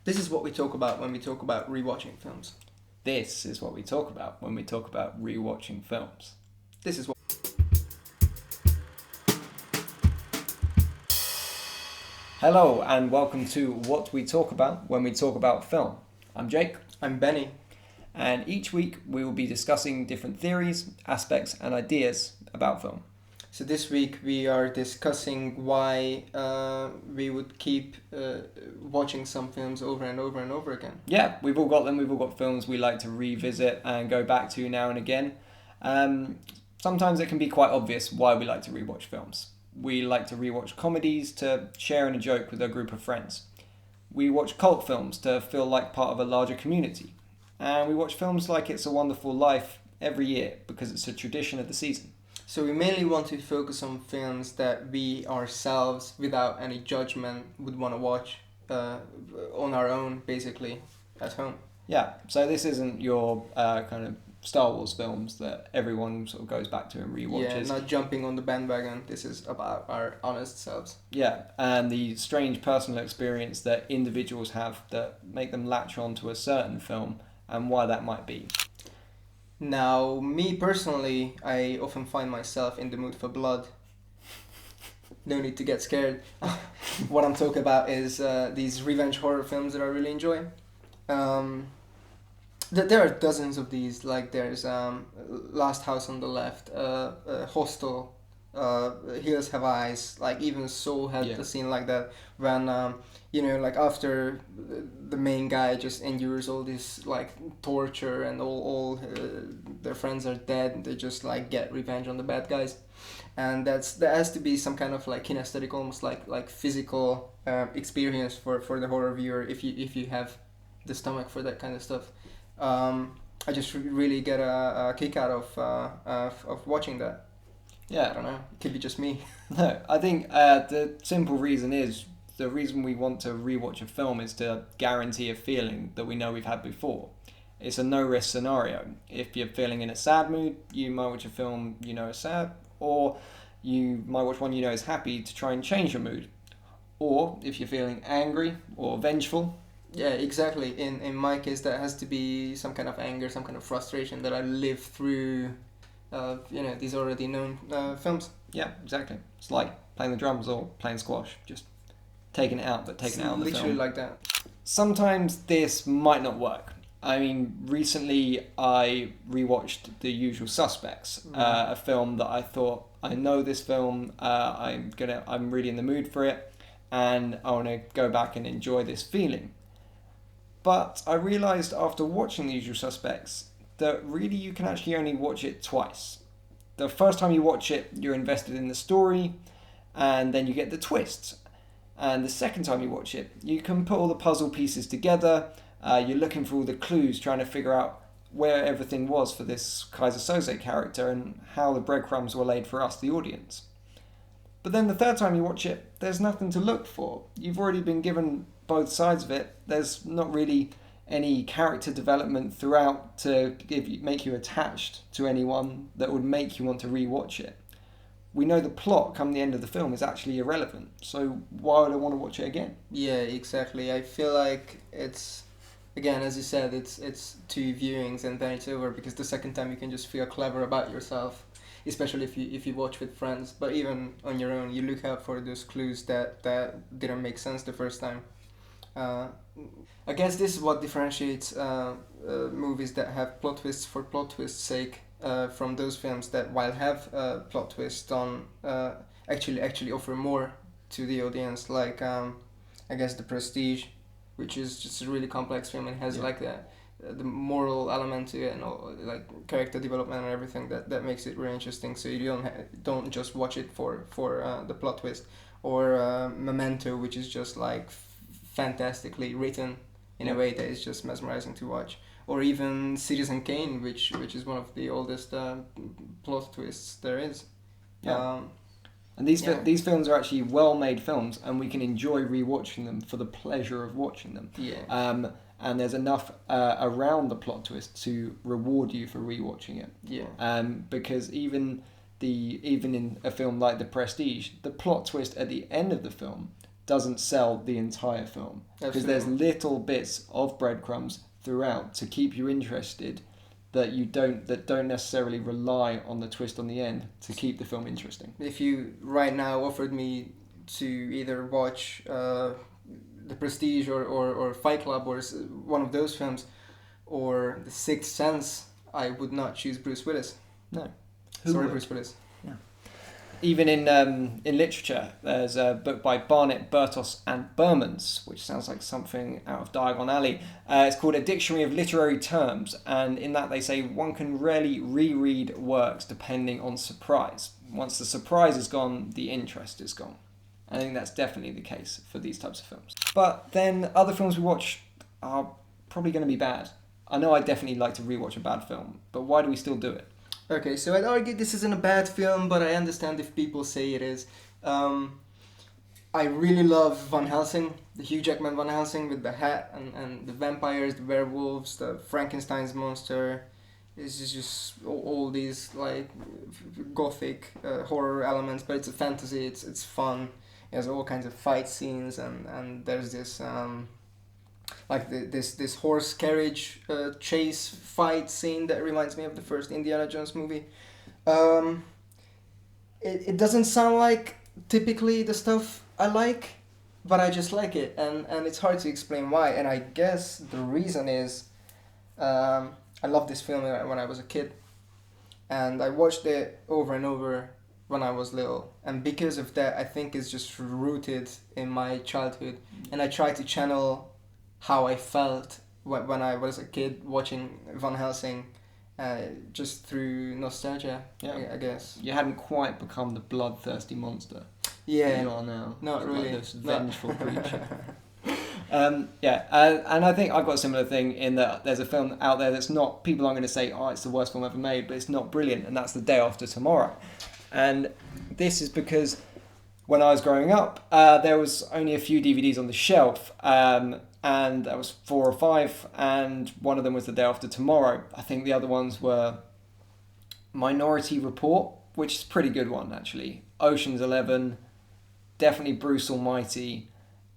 This is what we talk about when we talk about rewatching films. This is what we talk about when we talk about rewatching films. This is what. Hello and welcome to What We Talk About When We Talk About Film. I'm Jake. I'm Benny. And each week we will be discussing different theories, aspects and ideas about film. So this week we are discussing why we would keep watching some films over and over and over again. Yeah, we've all got them. We've all got films we like to revisit and go back to now and again. Sometimes it can be quite obvious why we like to rewatch films. We like to rewatch comedies to share in a joke with a group of friends. We watch cult films to feel like part of a larger community. And we watch films like It's a Wonderful Life every year because it's a tradition of the season. So we mainly want to focus on films that we ourselves, without any judgment, would want to watch on our own, basically, at home. Yeah, so this isn't your kind of Star Wars films that everyone sort of goes back to and rewatches. Yeah, not jumping on the bandwagon. This is about our honest selves. Yeah, and the strange personal experience that individuals have that make them latch on to a certain film and why that might be. Now, me personally, I often find myself in the mood for blood. No need to get scared. What I'm talking about is these revenge horror films that I really enjoy. There are dozens of these. Like there's Last House on the Left, Hostel, Hills Have Eyes. Like even Soul had a scene like that when like after the main guy just endures all this like torture and all their friends are dead and they just like get revenge on the bad guys, and there has to be some kind of like kinesthetic, almost like physical experience for the horror viewer if you have the stomach for that kind of stuff. I just really get a kick out of watching that. Yeah, I don't know. It could be just me. No, I think the simple reason is the reason we want to rewatch a film is to guarantee a feeling that we know we've had before. It's a no-risk scenario. If you're feeling in a sad mood, you might watch a film you know is sad, or you might watch one you know is happy to try and change your mood. Or if you're feeling angry or vengeful. Yeah, exactly. In my case, that has to be some kind of anger, some kind of frustration that I live through, these already known films. Yeah, exactly. It's like playing the drums or playing squash, just taking it out, but taking it out of the film. Literally like that. Sometimes this might not work. I mean, recently I rewatched The Usual Suspects, a film that I thought, I know this film, I'm really in the mood for it, and I want to go back and enjoy this feeling. But I realised after watching The Usual Suspects that really you can actually only watch it twice. The first time you watch it, you're invested in the story, and then you get the twists. And the second time you watch it, you can put all the puzzle pieces together. You're looking for all the clues, trying to figure out where everything was for this Kaiser Soze character and how the breadcrumbs were laid for us, the audience. But then the third time you watch it, there's nothing to look for. You've already been given both sides of it. There's not really any character development throughout to make you attached to anyone that would make you want to rewatch it. We know the plot come the end of the film is actually irrelevant, so why would I want to watch it again? Yeah, exactly. I feel like it's, again, as you said, it's two viewings and then it's over, because the second time you can just feel clever about yourself, especially if you watch with friends. But even on your own, you look out for those clues that didn't make sense the first time. I guess this is what differentiates movies that have plot twists for plot twist's sake from those films that, while have plot twists, don't actually offer more to the audience. Like I guess The Prestige, which is just a really complex film and has like the moral element to it and all, like character development and everything that makes it really interesting. So you don't just watch it for the plot twist. Or Memento, which is just like fantastically written in a way that is just mesmerizing to watch. Or even Citizen Kane, which is one of the oldest plot twists there is. Yeah. And these films are actually well-made films, and we can enjoy rewatching them for the pleasure of watching them. Yeah. And there's enough around the plot twist to reward you for rewatching it. Yeah. Because even in a film like The Prestige, the plot twist at the end of the film doesn't sell the entire film. Because there's little bits of breadcrumbs throughout to keep you interested that don't necessarily rely on the twist on the end to keep the film interesting. If you right now offered me to either watch The Prestige or Fight Club or one of those films or The Sixth Sense, I would not choose Bruce Willis. No. Bruce Willis. Yeah. Even in literature, there's a book by Barnett, Burtos and Bermans, which sounds like something out of Diagon Alley. It's called A Dictionary of Literary Terms, and in that they say one can rarely reread works depending on surprise. Once the surprise is gone, the interest is gone. I think that's definitely the case for these types of films. But then other films we watch are probably going to be bad. I know I definitely like to rewatch a bad film, but why do we still do it? Okay, so I'd argue this isn't a bad film, but I understand if people say it is. I really love Van Helsing, the Hugh Jackman Van Helsing with the hat and the vampires, the werewolves, the Frankenstein's monster. It's just all these like gothic horror elements, but it's a fantasy. It's fun. It has all kinds of fight scenes, and there's this this horse carriage chase fight scene that reminds me of the first Indiana Jones movie. It doesn't sound like typically the stuff I like, but I just like it, and it's hard to explain why. And I guess the reason is I loved this film when I was a kid, and I watched it over and over when I was little, and because of that I think it's just rooted in my childhood, and I try to channel how I felt when I was a kid watching Van Helsing, just through nostalgia. Yeah, I guess. You hadn't quite become the bloodthirsty monster. Yeah, you are now. Not really. Like this vengeful creature. And I think I've got a similar thing in that there's a film out there that's not, people aren't going to say, oh, it's the worst film ever made, but it's not brilliant, and that's The Day After Tomorrow. And this is because when I was growing up, there was only a few DVDs on the shelf, and that was 4 or 5, and one of them was The Day After Tomorrow. I think the other ones were Minority Report, which is a pretty good one actually, Ocean's 11, definitely Bruce Almighty,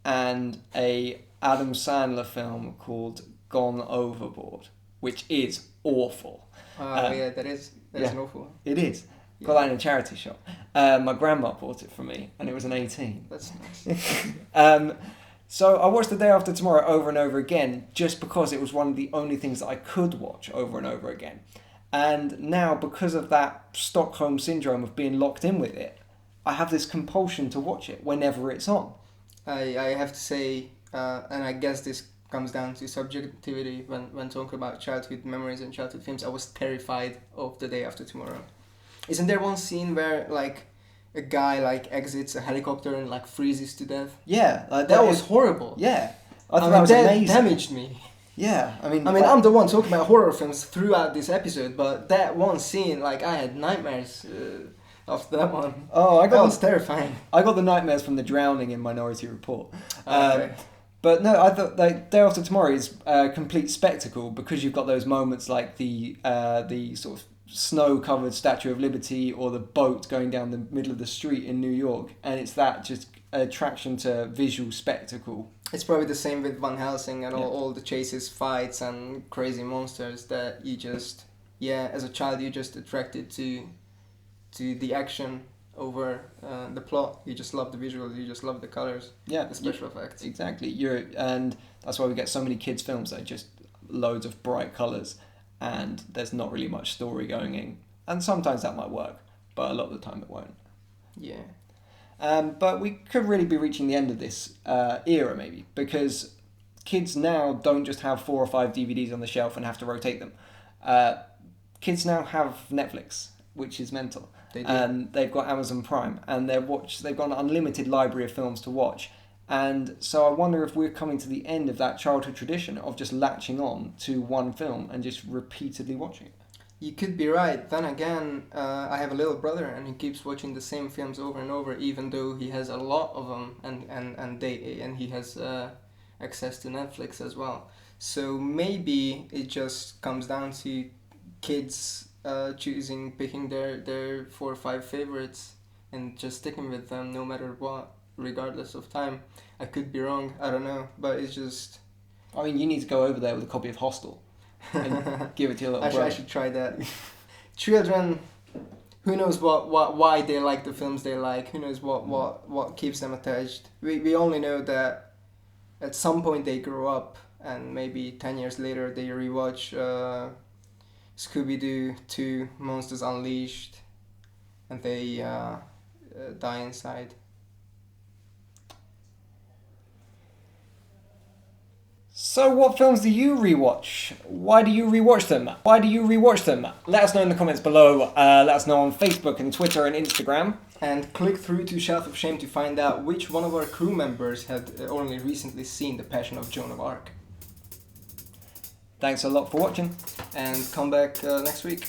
and a Adam Sandler film called Gone Overboard, which is awful. Yeah, that is an awful one. It is. Yeah. Got that in a charity shop. My grandma bought it for me, and it was an 18. That's nice. So I watched The Day After Tomorrow over and over again, just because it was one of the only things that I could watch over and over again. And now, because of that Stockholm syndrome of being locked in with it, I have this compulsion to watch it whenever it's on. I have to say, and I guess this comes down to subjectivity when talking about childhood memories and childhood films, I was terrified of The Day After Tomorrow. Isn't there one scene where like a guy like exits a helicopter and like freezes to death? Yeah, that was horrible. Yeah, I thought that was amazing. Damaged me. Yeah, I mean, I'm the one talking about horror films throughout this episode, but that one scene, like I had nightmares after that one. Oh, that was terrifying. I got the nightmares from the drowning in Minority Report. Okay. But no, I thought like Day After Tomorrow is a complete spectacle because you've got those moments like the sort of snow-covered Statue of Liberty or the boat going down the middle of the street in New York, and it's that just attraction to visual spectacle. It's probably the same with Van Helsing and all the chases, fights, and crazy monsters that you just, as a child you're just attracted to the action over the plot. You just love the visuals, you just love the colours, the special effects. Exactly. And that's why we get so many kids' films that are just loads of bright colours and there's not really much story going in. And sometimes that might work, but a lot of the time it won't. Yeah. But we could really be reaching the end of this era maybe, because kids now don't just have 4 or 5 DVDs on the shelf and have to rotate them. Kids now have Netflix, which is mental. They do. And they've got Amazon Prime, and they've got an unlimited library of films to watch. And so I wonder if we're coming to the end of that childhood tradition of just latching on to one film and just repeatedly watching it. You could be right. Then again, I have a little brother and he keeps watching the same films over and over, even though he has a lot of them and he has access to Netflix as well. So maybe it just comes down to kids picking their 4 or 5 favorites and just sticking with them no matter what. regardless of time. I could be wrong, I don't know, but it's just... I mean, you need to go over there with a copy of Hostel and give it to your little brother. I should try that. Children, who knows why they like the films they like, who knows what keeps them attached. We only know that at some point they grow up, and maybe 10 years later they rewatch Scooby-Doo 2 Monsters Unleashed, and they die inside. So what films do you rewatch? Why do you rewatch them? Why do you rewatch them? Let us know in the comments below. Let us know on Facebook and Twitter and Instagram. And click through to Shelf of Shame to find out which one of our crew members had only recently seen The Passion of Joan of Arc. Thanks a lot for watching. And come back next week.